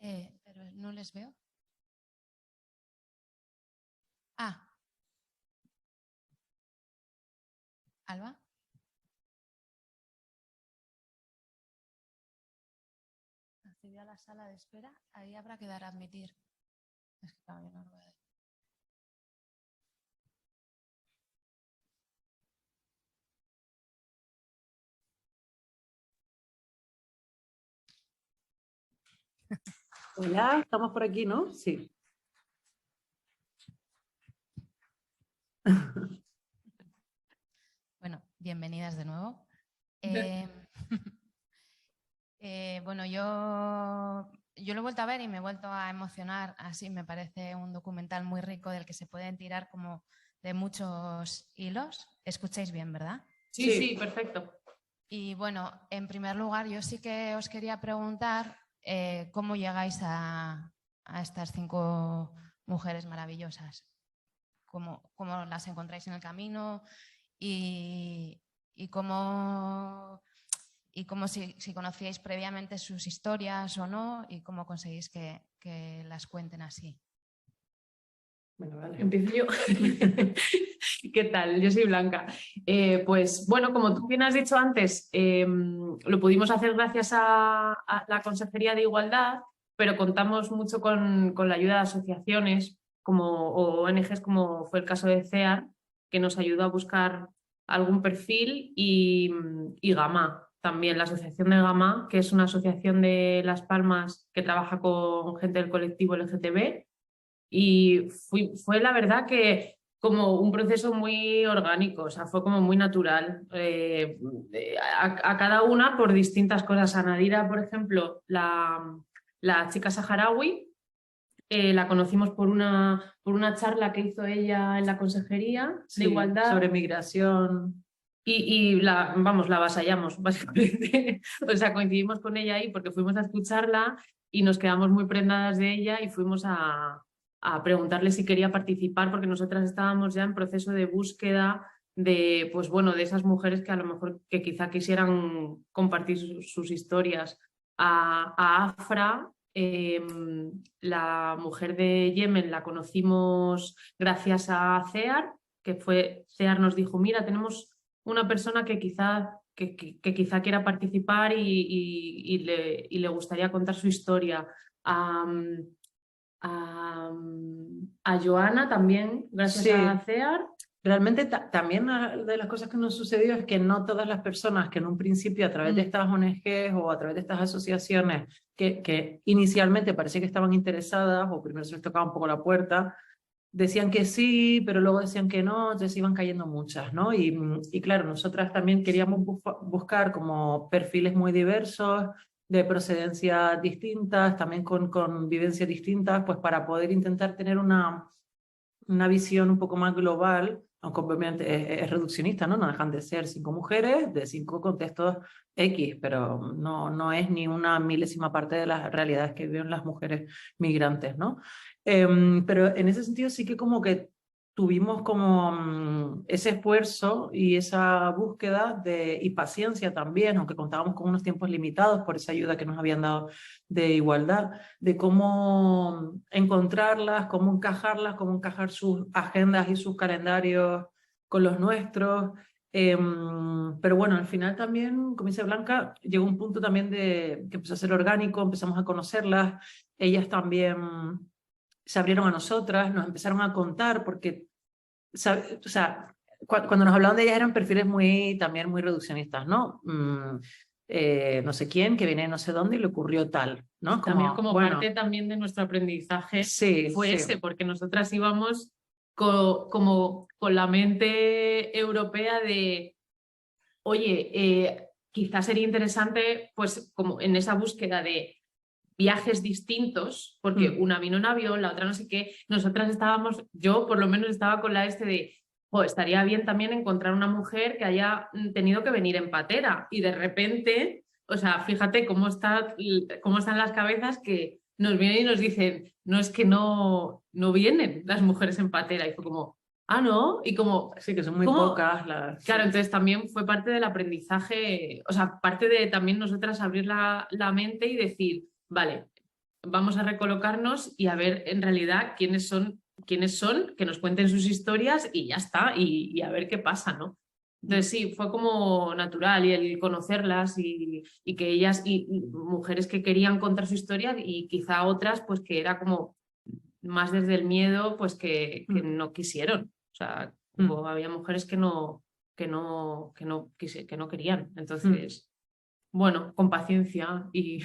Pero no les veo. Ah. Alba. Accedió a la sala de espera. Ahí habrá que dar a admitir. Es que claro, yo no lo voy a decir. Hola, estamos por aquí, ¿no? Sí. Bueno, bienvenidas de nuevo. Bueno, yo lo he vuelto a ver y me he vuelto a emocionar. Así me parece un documental muy rico del que se pueden tirar como de muchos hilos. Escucháis bien, ¿verdad? Sí, sí, perfecto. Y bueno, en primer lugar, yo sí que os quería preguntar cómo llegáis a estas 5 mujeres maravillosas. ¿Cómo las encontráis en el camino? Y cómo si conocíais previamente sus historias o no, y cómo conseguís que las cuenten así. Bueno, vale. Empiezo yo. ¿Qué tal? Yo soy Blanca. Pues bueno, como tú bien has dicho antes, lo pudimos hacer gracias a la Consejería de Igualdad, pero contamos mucho con la ayuda de asociaciones o ONGs, como fue el caso de CEAR, que nos ayudó a buscar algún perfil, y Gama también, la asociación de Gama, que es una asociación de Las Palmas que trabaja con gente del colectivo LGTB. Y fue la verdad que como un proceso muy orgánico, o sea, fue como muy natural. A cada una por distintas cosas. A Nadira, por ejemplo, la chica saharaui, la conocimos por una charla que hizo ella en la Consejería de Igualdad. Sobre migración. Y la avasallamos, básicamente. O sea, coincidimos con ella ahí porque fuimos a escucharla y nos quedamos muy prendadas de ella y fuimos a preguntarle si quería participar, porque nosotras estábamos ya en proceso de búsqueda de, pues bueno, de esas mujeres que a lo mejor que quizá quisieran compartir sus historias. A Afra, la mujer de Yemen, la conocimos gracias a CEAR, que CEAR nos dijo, mira, tenemos una persona que quizá quiera participar y le gustaría contar su historia. A Joana también, gracias a CEAR. Realmente también de las cosas que nos sucedió es que no todas las personas que en un principio a través de estas ONGs o a través de estas asociaciones que inicialmente parecía que estaban interesadas o primero se les tocaba un poco la puerta, decían que sí, pero luego decían que no, entonces iban cayendo muchas, ¿no? Y claro, nosotras también queríamos buscar como perfiles muy diversos, de procedencia distintas, también con vivencias distintas, pues para poder intentar tener una visión un poco más global, aunque obviamente es reduccionista, ¿no? No dejan de ser 5 mujeres de 5 contextos X, pero no es ni una milésima parte de las realidades que viven las mujeres migrantes, ¿no? Pero en ese sentido sí que como que tuvimos como ese esfuerzo y esa búsqueda y paciencia también, aunque contábamos con unos tiempos limitados por esa ayuda que nos habían dado de igualdad, de cómo encontrarlas, cómo encajar sus agendas y sus calendarios con los nuestros. Pero bueno, al final también, como dice Blanca, llegó un punto también de que empezó a ser orgánico, empezamos a conocerlas, ellas también se abrieron a nosotras, nos empezaron a contar, porque, o sea, cuando nos hablaban de ellas eran perfiles también muy reduccionistas, ¿no? No sé quién, que viene de no sé dónde y le ocurrió tal, ¿no? También como parte también de nuestro aprendizaje fue ese, porque nosotras íbamos como con la mente europea de, oye, quizás sería interesante, pues como en esa búsqueda de viajes distintos, porque una vino en avión, la otra no sé qué, nosotras estábamos, yo por lo menos estaba con la de, estaría bien también encontrar una mujer que haya tenido que venir en patera, y de repente, o sea, fíjate cómo están las cabezas, que nos vienen y nos dicen, no, es que no vienen las mujeres en patera, y fue como, ah, ¿no? Y como... Sí, que son muy pocas las... Claro, entonces también fue parte del aprendizaje, o sea, parte de también nosotras abrir la mente y decir, vale, vamos a recolocarnos y a ver en realidad quiénes son, que nos cuenten sus historias y ya está, y a ver qué pasa, ¿no? Entonces sí, fue como natural y el conocerlas y que ellas, y mujeres que querían contar su historia y quizá otras pues que era como más desde el miedo, pues que no quisieron. O sea, había mujeres que no querían. Entonces, bueno, con paciencia y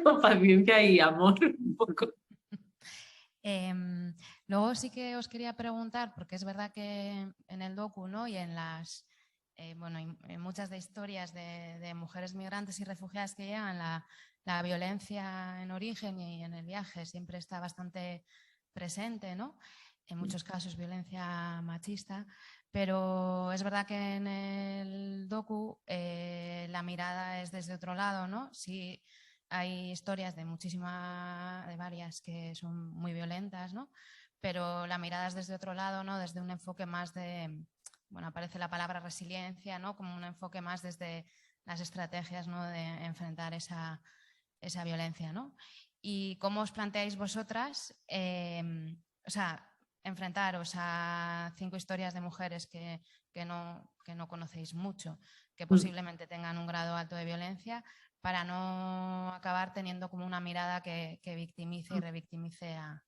con paciencia y amor un poco. Luego sí que os quería preguntar, porque es verdad que en el docu, ¿no? Y en las en muchas de historias de mujeres migrantes y refugiadas que llegan, la violencia en origen y en el viaje siempre está bastante presente, ¿no? En muchos casos violencia machista, pero es verdad que en el docu la mirada es desde otro lado, ¿no? Sí, hay historias de varias que son muy violentas, ¿no? Pero la mirada es desde otro lado, ¿no? Desde un enfoque más de, aparece la palabra resiliencia, ¿no? Como un enfoque más desde las estrategias, ¿no? De enfrentar esa violencia, ¿no? ¿Y cómo os planteáis vosotras, enfrentaros a 5 historias de mujeres que no conocéis mucho, que posiblemente tengan un grado alto de violencia, para no acabar teniendo como una mirada que victimice y revictimice a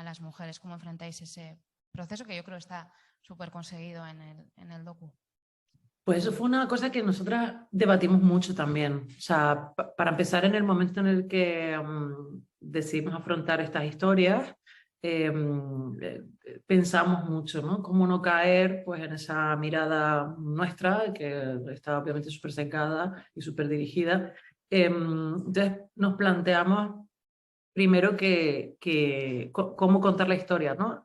las mujeres? ¿Cómo enfrentáis ese proceso que yo creo está súper conseguido en el docu? Pues eso fue una cosa que nosotras debatimos mucho también. O sea, para empezar, en el momento en el que decidimos afrontar estas historias, pensamos mucho, ¿no? Cómo no caer pues, en esa mirada nuestra, que está obviamente súper secada y súper dirigida. Entonces nos planteamos primero cómo contar la historia, ¿no?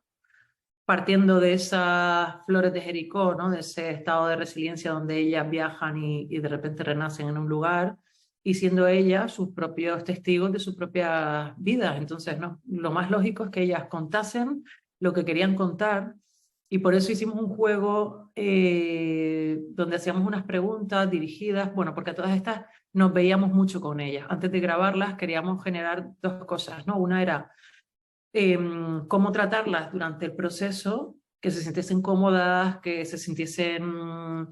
Partiendo de esas flores de Jericó, ¿no? De ese estado de resiliencia donde ellas viajan y de repente renacen en un lugar, y siendo ellas sus propios testigos de sus propias vidas. Entonces, ¿no? Lo más lógico es que ellas contasen lo que querían contar, y por eso hicimos un juego donde hacíamos unas preguntas dirigidas, bueno, porque a todas estas nos veíamos mucho con ellas. Antes de grabarlas queríamos generar 2 cosas, ¿no? Una era cómo tratarlas durante el proceso, que se sintiesen cómodas, que se sintiesen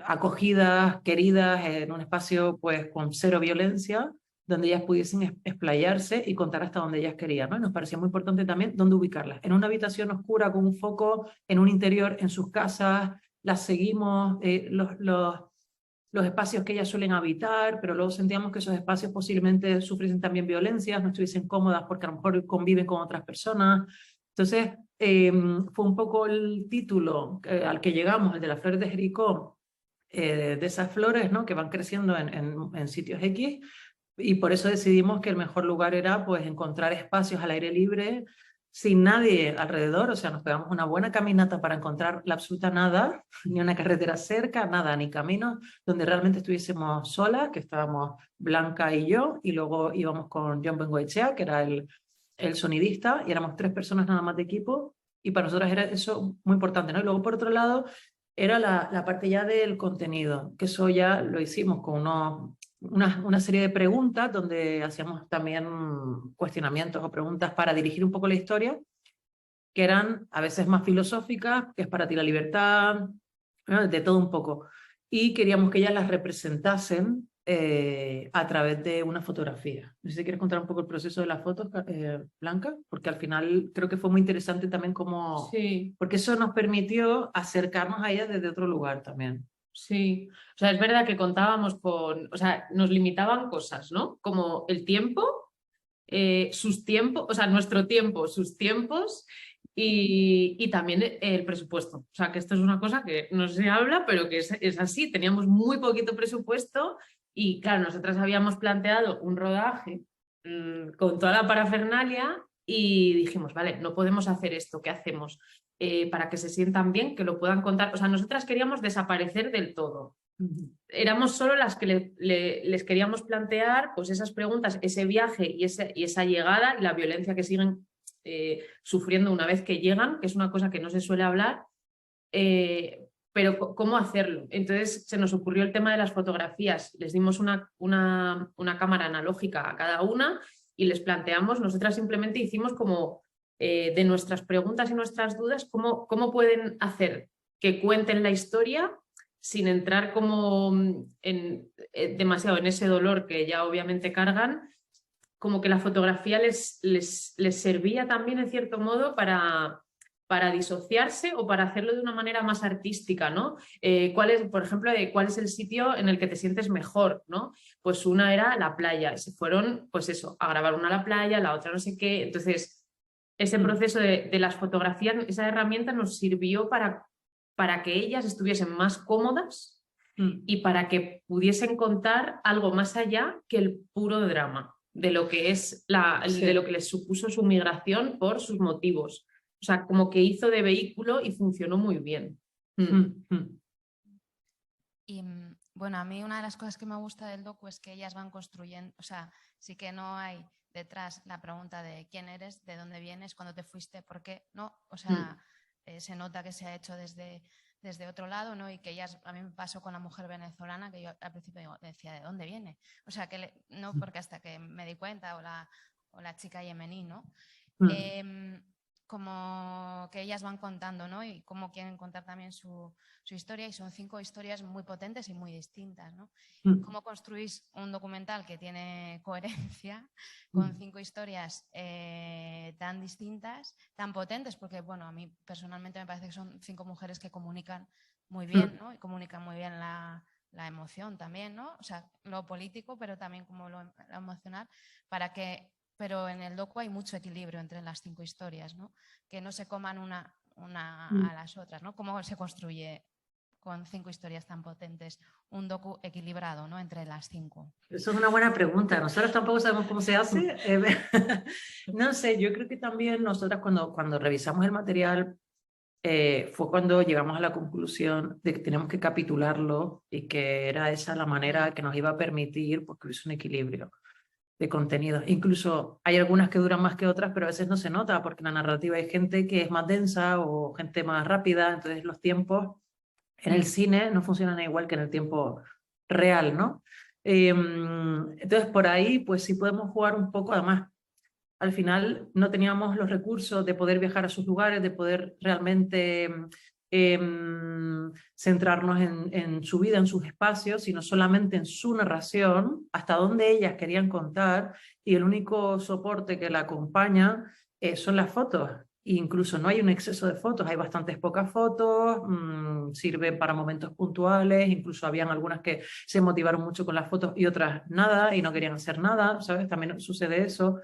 acogidas, queridas, en un espacio pues con 0 violencia, donde ellas pudiesen explayarse y contar hasta donde ellas querían, ¿no? Y nos parecía muy importante también dónde ubicarlas. En una habitación oscura con un foco, en un interior, en sus casas, las seguimos, los espacios que ellas suelen habitar, pero luego sentíamos que esos espacios posiblemente sufriesen también violencias, no estuviesen cómodas porque a lo mejor conviven con otras personas. Entonces, fue un poco el título al que llegamos, el de las flores de Jericó, de esas flores, ¿no? Que van creciendo en sitios X, y por eso decidimos que el mejor lugar era pues, encontrar espacios al aire libre, sin nadie alrededor. O sea, nos pegamos una buena caminata para encontrar la absoluta nada, ni una carretera cerca, nada, ni caminos, donde realmente estuviésemos solas, que estábamos Blanca y yo, y luego íbamos con John Bengoechea, que era el sonidista, y éramos 3 personas nada más de equipo, y para nosotras era eso muy importante, ¿no? Y luego, por otro lado, era la parte ya del contenido, que eso ya lo hicimos con una serie de preguntas donde hacíamos también cuestionamientos o preguntas para dirigir un poco la historia, que eran a veces más filosóficas, que es para ti la libertad, ¿no? De todo un poco. Y queríamos que ellas las representasen a través de una fotografía. No sé si quieres contar un poco el proceso de las fotos, Blanca, porque al final creo que fue muy interesante también como... Sí. Porque eso nos permitió acercarnos a ellas desde otro lugar también. Sí, o sea, es verdad que contábamos o sea, nos limitaban cosas, ¿no? Como el tiempo, sus tiempos, o sea, nuestro tiempo, sus tiempos y también el presupuesto. O sea, que esto es una cosa que no se habla, pero que es así. Teníamos muy poquito presupuesto y, claro, nosotras habíamos planteado un rodaje con toda la parafernalia y dijimos, vale, no podemos hacer esto, ¿qué hacemos? Para que se sientan bien, que lo puedan contar. O sea, nosotras queríamos desaparecer del todo. Éramos solo las que les queríamos plantear pues esas preguntas, ese viaje y esa llegada y la violencia que siguen sufriendo una vez que llegan, que es una cosa que no se suele hablar, pero ¿cómo hacerlo? Entonces se nos ocurrió el tema de las fotografías. Les dimos una cámara analógica a cada una y les planteamos, nosotras simplemente hicimos como de nuestras preguntas y nuestras dudas, cómo pueden hacer que cuenten la historia sin entrar como demasiado en ese dolor que ya obviamente cargan, como que la fotografía les servía también en cierto modo para disociarse o para hacerlo de una manera más artística, ¿no? Por ejemplo, cuál es el sitio en el que te sientes mejor, ¿no? Pues una era la playa, y se fueron, pues eso, a grabar una a la playa, la otra no sé qué. Entonces, ese proceso de las fotografías, esa herramienta nos sirvió para que ellas estuviesen más cómodas y para que pudiesen contar algo más allá que el puro drama de lo que es de lo que les supuso su migración por sus motivos. O sea, como que hizo de vehículo y funcionó muy bien. Y bueno, a mí una de las cosas que me gusta del docu es que ellas van construyendo, o sea, sí que no hay detrás la pregunta de quién eres, de dónde vienes, cuándo te fuiste, por qué, ¿no? O sea, se nota que se ha hecho desde otro lado, ¿no? Y que ellas, a mí me pasó con la mujer venezolana, que yo al principio decía, ¿de dónde viene? O sea, no, porque hasta que me di cuenta, o la chica yemení, ¿no? Como que ellas van contando, ¿no? Y cómo quieren contar también su historia, y son 5 historias muy potentes y muy distintas, ¿no? ¿Cómo construís un documental que tiene coherencia con 5 historias tan distintas, tan potentes? Porque, bueno, a mí personalmente me parece que son 5 mujeres que comunican muy bien, ¿no? Y comunican muy bien la emoción también, ¿no? O sea, lo político, pero también como lo emocional, pero en el docu hay mucho equilibrio entre las 5 historias, ¿no? Que no se coman una a las otras, ¿no? ¿Cómo se construye con 5 historias tan potentes un docu equilibrado, ¿no? Entre las 5? Eso es una buena pregunta. Nosotros tampoco sabemos cómo se hace. No sé, yo creo que también nosotras cuando revisamos el material fue cuando llegamos a la conclusión de que tenemos que capitularlo y que era esa la manera que nos iba a permitir porque hubiese un equilibrio de contenido. Incluso hay algunas que duran más que otras, pero a veces no se nota porque en la narrativa hay gente que es más densa o gente más rápida, entonces los tiempos en el cine no funcionan igual que en el tiempo real, ¿no? Entonces por ahí pues sí podemos jugar un poco, además al final no teníamos los recursos de poder viajar a sus lugares, de poder realmente centrarnos en su vida, en sus espacios, sino solamente en su narración, hasta donde ellas querían contar, y el único soporte que la acompaña son las fotos. E incluso no hay un exceso de fotos, hay bastantes pocas fotos, sirven para momentos puntuales, incluso habían algunas que se motivaron mucho con las fotos y otras nada, y no querían hacer nada, ¿sabes? También sucede eso.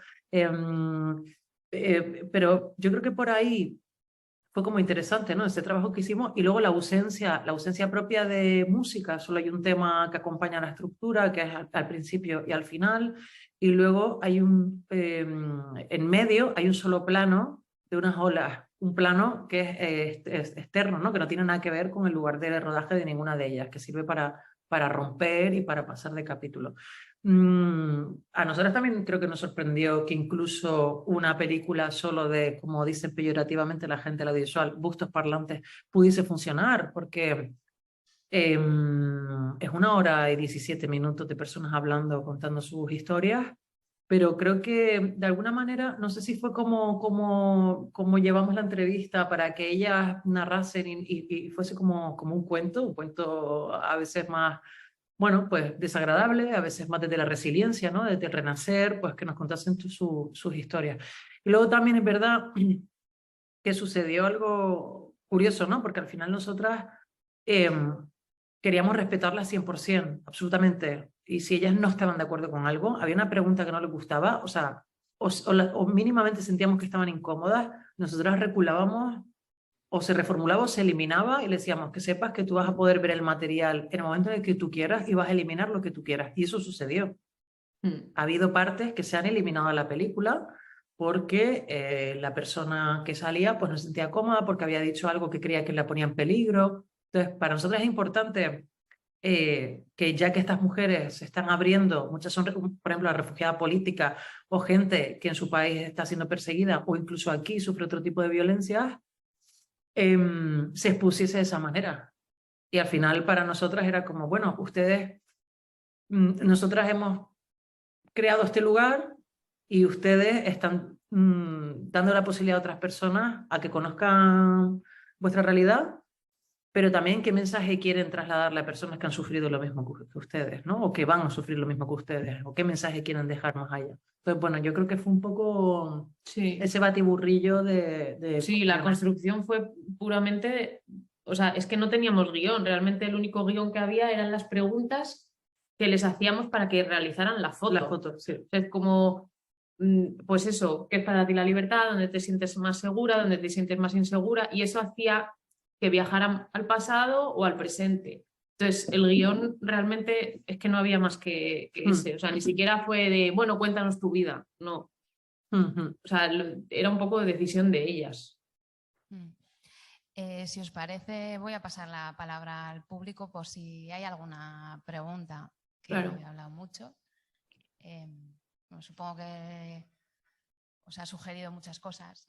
Pero yo creo que por ahí fue como interesante, ¿no? Ese trabajo que hicimos, y luego la ausencia propia de música. Solo hay un tema que acompaña la estructura, que es al principio y al final, y luego hay en medio hay un solo plano de unas olas, un plano que es externo, ¿no? Que no tiene nada que ver con el lugar de rodaje de ninguna de ellas, que sirve para romper y para pasar de capítulo. A nosotros también creo que nos sorprendió que incluso una película solo de, como dicen peyorativamente la gente, la audiovisual, bustos parlantes, pudiese funcionar, porque es 1 hora y 17 minutos de personas hablando, contando sus historias, pero creo que de alguna manera, no sé si fue como llevamos la entrevista para que ellas narrasen y fuese como un cuento a veces más, bueno, pues desagradable, a veces más desde la resiliencia, ¿no? Desde el renacer, pues que nos contasen sus historias. Y luego también es verdad que sucedió algo curioso, ¿no? Porque al final nosotras queríamos respetarlas 100%, absolutamente. Y si ellas no estaban de acuerdo con algo, había una pregunta que no les gustaba, o sea, o mínimamente sentíamos que estaban incómodas, nosotras reculábamos, o se reformulaba o se eliminaba, y le decíamos que sepas que tú vas a poder ver el material en el momento en el que tú quieras y vas a eliminar lo que tú quieras. Y eso sucedió. Ha habido partes que se han eliminado de la película porque la persona que salía pues no se sentía cómoda, porque había dicho algo que creía que la ponía en peligro. Entonces, para nosotros es importante que ya que estas mujeres se están abriendo, muchas son, por ejemplo, la refugiada política o gente que en su país está siendo perseguida o incluso aquí sufre otro tipo de violencia, se expusiese de esa manera. Y al final para nosotras era como, bueno, nosotras hemos creado este lugar, y ustedes están dando la posibilidad a otras personas a que conozcan vuestra realidad, pero también qué mensaje quieren trasladarle a personas que han sufrido lo mismo que ustedes, ¿no? O que van a sufrir lo mismo que ustedes, o qué mensaje quieren dejar más allá. Entonces, bueno, yo creo que fue un poco Sí. ese batiburrillo de Sí, la construcción fue puramente, o sea, es que no teníamos guión, realmente el único guión que había eran las preguntas que les hacíamos para que realizaran la foto. la foto, sí. Es como, pues eso, ¿qué es para ti la libertad? ¿Dónde te sientes más segura? ¿Dónde te sientes más insegura? Y eso hacía que viajaran al pasado o al presente. Entonces, el guión realmente es que no había más que ese, o sea, ni siquiera fue de, bueno, cuéntanos tu vida, no. O sea, era un poco de decisión de ellas. Si os parece, voy a pasar la palabra al público por si hay alguna pregunta, que Claro. yo he hablado mucho. Bueno, supongo que os ha sugerido muchas cosas.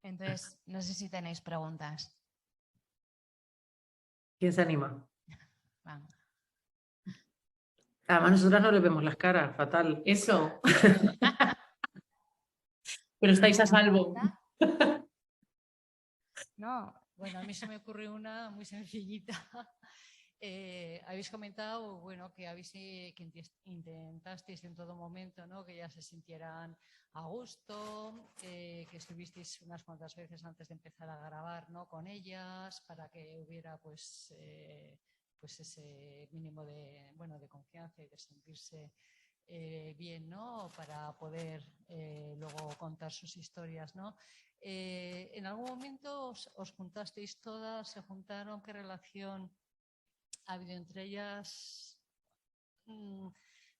Entonces, no sé si tenéis preguntas. ¿Quién se anima? Vamos. Además, nosotras no le vemos las caras, fatal. Eso. Pero estáis a salvo. No, bueno, a mí se me ocurrió una muy sencillita. Habéis comentado, bueno, que intentasteis en todo momento, ¿no? Que ellas se sintieran a gusto, que estuvisteis unas cuantas veces antes de empezar a grabar, ¿no? Con ellas, para que hubiera, pues ese mínimo de, bueno, de confianza y de sentirse bien, ¿no? Para poder luego contar sus historias, ¿no? ¿En algún momento os juntasteis todas? ¿Se juntaron? ¿Qué relación ha habido entre ellas?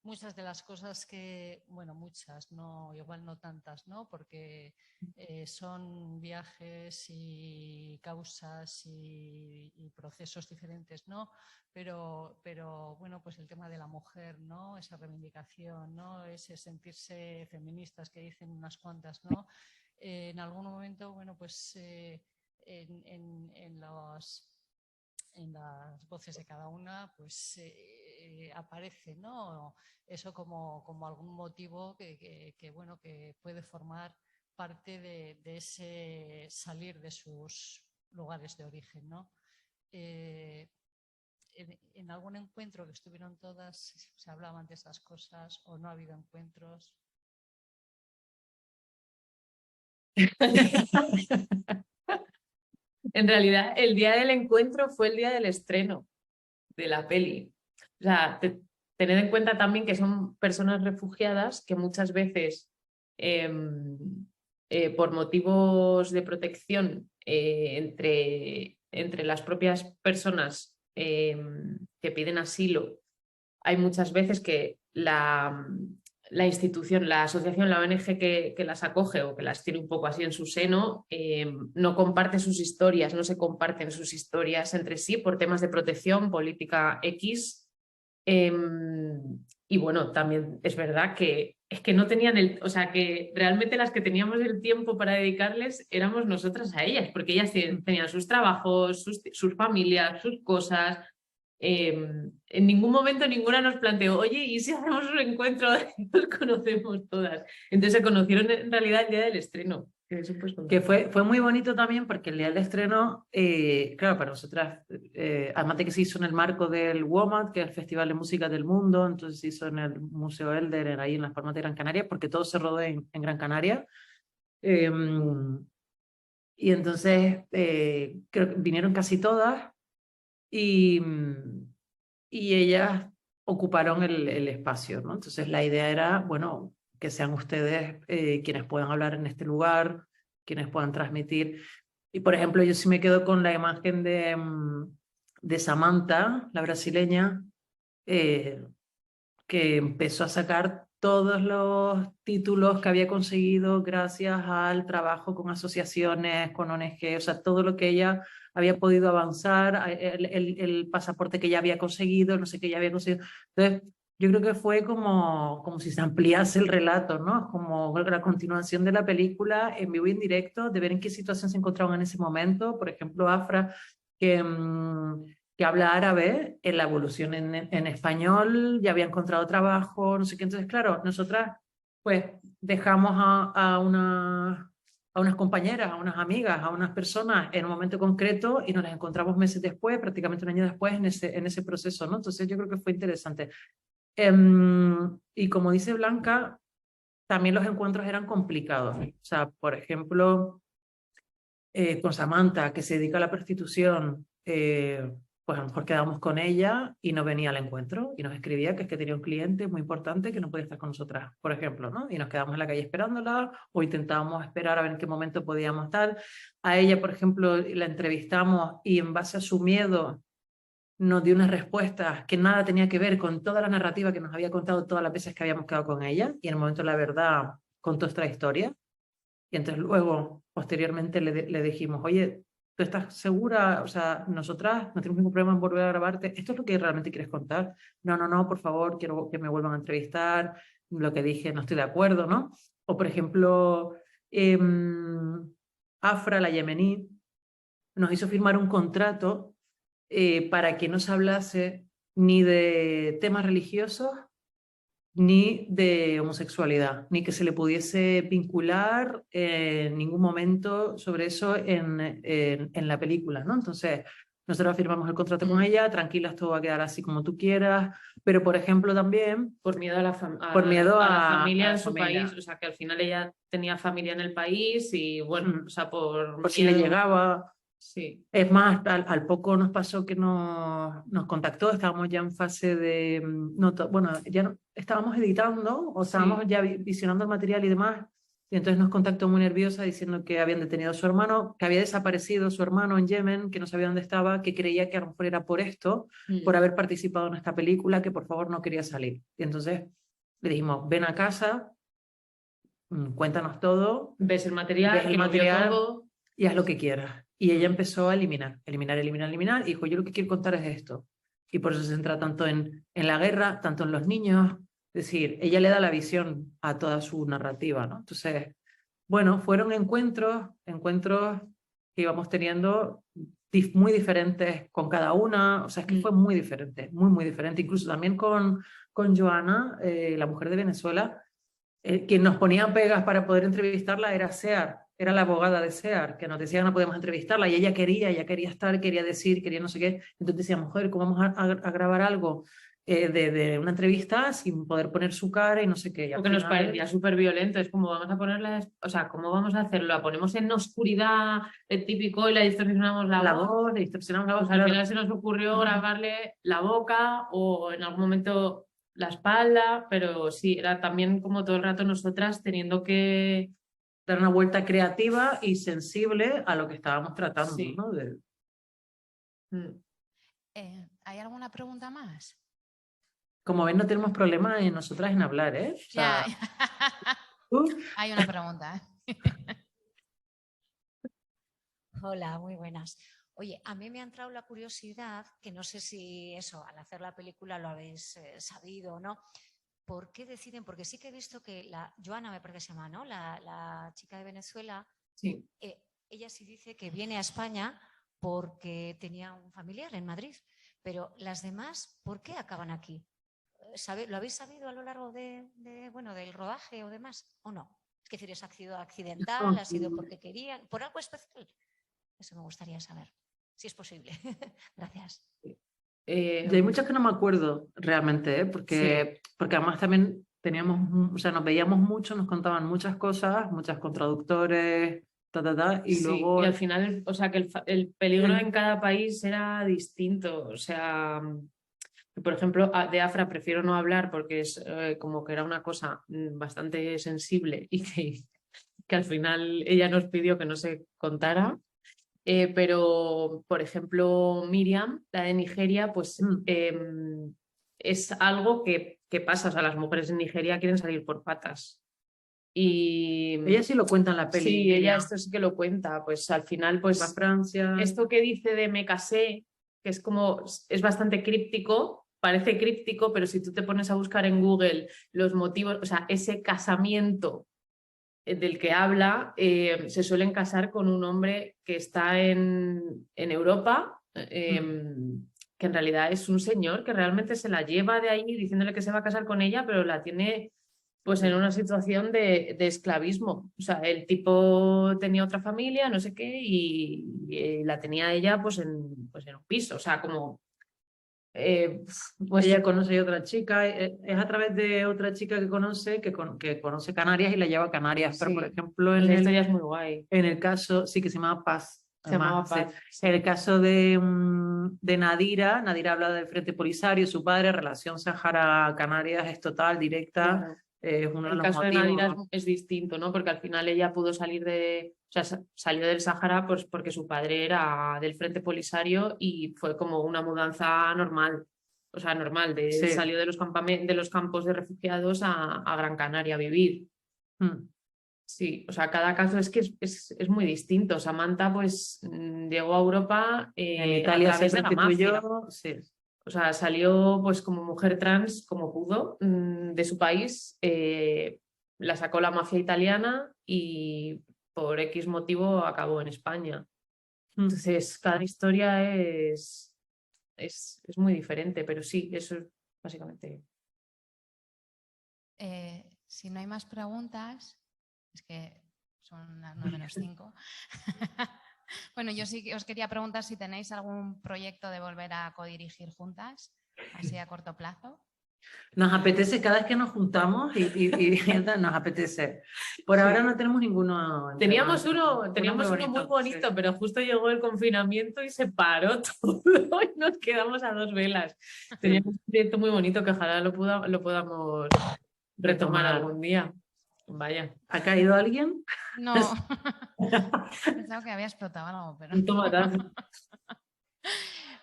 Muchas de las cosas que, bueno, muchas, no, igual no tantas, ¿no? Porque son viajes y causas y procesos diferentes, ¿no? Pero bueno, pues el tema de la mujer, ¿no? Esa reivindicación, ¿no? Ese sentirse feministas que dicen unas cuantas, ¿no? En algún momento, bueno, pues en las voces de cada una, pues aparece, ¿no? Eso como algún motivo que bueno, que puede formar parte de ese salir de sus lugares de origen, ¿no? En algún encuentro que estuvieron todas, se hablaban de esas cosas o no ha habido encuentros. En realidad, el día del encuentro fue el día del estreno de la peli. O sea, tened en cuenta también que son personas refugiadas que muchas veces, por motivos de protección entre las propias personas que piden asilo, hay muchas veces que la institución, la asociación, la ONG que las acoge o que las tiene un poco así en su seno, no comparte sus historias, no se comparten sus historias entre sí por temas de protección, política X. Y bueno, también es verdad que es que no tenían o sea, que realmente las que teníamos el tiempo para dedicarles éramos nosotras a ellas, porque ellas tenían sus trabajos, sus familias, sus cosas. En ningún momento ninguna nos planteó, oye, ¿y si hacemos un encuentro? Nos conocemos todas. Entonces se conocieron en realidad el día del estreno. Que fue muy bonito también porque el día del estreno, claro, para nosotras, además de que se hizo en el marco del WOMAD, que es el Festival de Música del Mundo, entonces se hizo en el Museo Elder, ahí en las Palmas de Gran Canaria, porque todo se rodó en Gran Canaria. Y entonces creo que vinieron casi todas y ellas ocuparon el espacio, ¿no? Entonces la idea era, bueno, que sean ustedes quienes puedan hablar en este lugar, quienes puedan transmitir. Y por ejemplo, yo sí me quedo con la imagen de Samantha, la brasileña, que empezó a sacar todos los títulos que había conseguido gracias al trabajo con asociaciones, con ONG, o sea, todo lo que ella había podido avanzar, el pasaporte que ella había conseguido, no sé qué ella había conseguido. Entonces, yo creo que fue como si se ampliase el relato, ¿no? Como la continuación de la película en vivo y en directo, de ver en qué situación se encontraban en ese momento. Por ejemplo, Afra, que habla árabe, en la evolución en español, ya había encontrado trabajo, no sé qué. Entonces, claro, nosotras pues dejamos a unas compañeras, a unas amigas, a unas personas en un momento concreto y nos las encontramos meses después, prácticamente un año después en ese proceso, ¿no? Entonces yo creo que fue interesante. Y como dice Blanca, también los encuentros eran complicados. O sea, por ejemplo, con Samantha, que se dedica a la prostitución, pues a lo mejor quedábamos con ella y no venía al encuentro y nos escribía que es que tenía un cliente muy importante que no podía estar con nosotras, por ejemplo, ¿no? Y nos quedamos en la calle esperándola o intentábamos esperar a ver en qué momento podíamos estar. A ella, por ejemplo, la entrevistamos y en base a su miedo nos dio unas respuestas que nada tenía que ver con toda la narrativa que nos había contado todas las veces que habíamos quedado con ella y en el momento de la verdad contó otra historia. Y entonces luego, posteriormente, le dijimos, oye, ¿tú estás segura? O sea, nosotras no tenemos ningún problema en volver a grabarte. ¿Esto es lo que realmente quieres contar? No, por favor, quiero que me vuelvan a entrevistar. Lo que dije, no estoy de acuerdo, ¿no? O, por ejemplo, Afra, la yemení, nos hizo firmar un contrato para que no se hablase ni de temas religiosos ni de homosexualidad, ni que se le pudiese vincular en ningún momento sobre eso en la película, ¿no? Entonces, nosotros firmamos el contrato con ella, tranquilas, todo va a quedar así como tú quieras, pero por ejemplo también... Por miedo a la, a familia la en su familia. país, o sea, que al final ella tenía familia en el país y bueno, o sea, por si le miedo. llegaba... Sí. Es más, al poco nos pasó que nos contactó, estábamos ya en fase de... bueno, ya estábamos editando o estábamos ya visionando el material y demás, y entonces nos contactó muy nerviosa diciendo que habían detenido a su hermano, que había desaparecido su hermano en Yemen, que no sabía dónde estaba, que creía que a lo mejor era por esto, por haber participado en esta película, que por favor no quería salir. Y entonces le dijimos, ven a casa, cuéntanos todo. Ves el material, ves el material todo. Y haz lo que quieras. Y ella empezó a eliminar, y dijo, yo lo que quiero contar es esto. Y por eso se centra tanto en la guerra, tanto en los niños. Es decir, ella le da la visión a toda su narrativa, ¿no? Entonces, bueno, fueron encuentros que íbamos teniendo muy diferentes con cada una. O sea, es que fue muy diferente, muy diferente. Incluso también con Joana, la mujer de Venezuela, quien nos ponía pegas para poder entrevistarla era SEAR, era la abogada de SEAR, que nos decía que no podíamos entrevistarla y ella quería estar, quería decir, quería no sé qué. Entonces decíamos, joder, ¿cómo vamos a grabar algo de una entrevista sin poder poner su cara y no sé qué? Porque nos parecía súper violento, es como vamos a ponerla, o sea, ¿cómo vamos a hacerlo? ¿La ponemos en oscuridad, el típico, y la distorsionamos la voz? Le distorsionamos la voz. Al final se nos ocurrió grabarle la boca o en algún momento la espalda, pero sí, era también como todo el rato nosotras teniendo que dar una vuelta creativa y sensible a lo que estábamos tratando, ¿no? ¿Hay alguna pregunta más? Como ven, no tenemos problema en nosotras en hablar, ¿eh? O sea, Hay una pregunta. Hola, muy buenas. Oye, a mí me ha entrado la curiosidad, que no sé si eso, al hacer la película lo habéis sabido o no. ¿Por qué deciden? Porque sí que he visto que Joana, me parece que se llama, ¿no? La chica de Venezuela, sí. Ella sí dice que viene a España porque tenía un familiar en Madrid. Pero las demás, ¿por qué acaban aquí? ¿Lo habéis sabido a lo largo del rodaje o demás? ¿O no? Es decir, ¿es accidental? ¿Ha sido porque querían? ¿Por algo especial? Eso me gustaría saber, si es posible. Gracias. Hay muchas que no me acuerdo realmente, porque además también o sea, nos veíamos mucho, nos contaban muchas cosas, muchas con traductores, y luego... Y al final, o sea, que el peligro en cada país era distinto, o sea... Por ejemplo, de Afra prefiero no hablar porque es como que era una cosa bastante sensible y que al final ella nos pidió que no se contara. Pero, por ejemplo, Miriam, la de Nigeria, pues es algo que pasa. O sea, las mujeres en Nigeria quieren salir por patas. Y ella sí lo cuenta en la peli. Sí, ella esto sí que lo cuenta. Pues al final, pues Francia. Esto que dice de me casé, que es bastante críptico, parece críptico, pero si tú te pones a buscar en Google los motivos, o sea, ese casamiento del que habla, se suelen casar con un hombre que está en Europa, que en realidad es un señor que realmente se la lleva de ahí diciéndole que se va a casar con ella, pero la tiene pues en una situación de esclavismo. O sea, el tipo tenía otra familia, no sé qué, y la tenía ella pues en un piso. O sea, como... pues Ella conoce a otra chica, es a través de otra chica que conoce, que conoce Canarias y la lleva a Canarias. Pero, por sí, ejemplo, la historia es muy guay. en el caso, sí, que se llama Paz. Se llamaba Además, sí. Paz. Sí. En el caso de Nadira, Nadira habla del Frente Polisario, su padre, relación Sahara-Canarias es total, directa, Claro. es uno de El los caso de motivos. Nadira es distinto, ¿no? Porque al final ella pudo salir o sea, salió del Sáhara pues porque su padre era del Frente Polisario y fue como una mudanza normal. O sea, normal, Sí. salió de los campos de refugiados a Gran Canaria a vivir. Sí, o sea, cada caso es que es muy distinto. Samantha pues llegó a Europa En Italia a se través de la mafia. prostituyó, sí. O sea, salió pues como mujer trans como pudo de su país, la sacó la mafia italiana y por X motivo acabó en España. Entonces, cada historia es muy diferente, pero sí, eso es básicamente. Si no hay más preguntas, es que son las 9:05. Bueno, yo sí que os quería preguntar si tenéis algún proyecto de volver a codirigir juntas, así a corto plazo. Nos apetece cada vez que nos juntamos y nos apetece. Por Sí. ahora no tenemos ninguno. Teníamos uno muy bonito, sí. pero justo llegó el confinamiento y se paró todo y nos quedamos a dos velas. Teníamos un proyecto muy bonito que ojalá lo podamos retomar algún día. Vaya. ¿Ha caído alguien? No, pensaba que había explotado algo, pero Un tomatazo.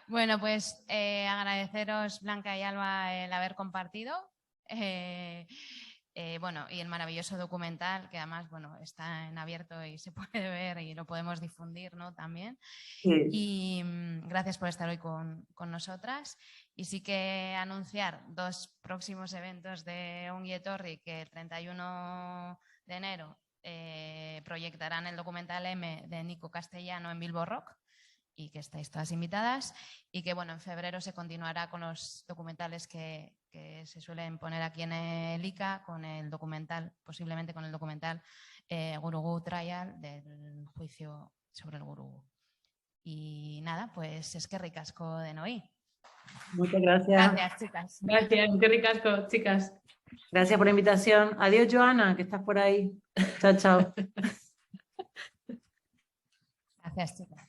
Bueno, pues agradeceros, Blanca y Alba, el haber compartido. Bueno, y el maravilloso documental, que además, bueno, está en abierto y se puede ver y lo podemos difundir, ¿no? También. Sí. Y gracias por estar hoy con nosotras. Y sí que anunciar 2 próximos eventos de Ongi Etorri, que el 31 de enero proyectarán el documental M de Nico Castellano en Bilbo Rock, y que estáis todas invitadas, y que bueno, en febrero se continuará con los documentales que se suelen poner aquí en el ICA, con el documental, posiblemente con el documental Gurugú Trial, del juicio sobre el Gurugú. Y nada, pues es que ricasco de Noí. Muchas gracias. Gracias, chicas. Gracias, qué ricasco, chicas. Gracias por la invitación. Adiós, Joana, que estás por ahí. Chao, chao. Gracias, chicas.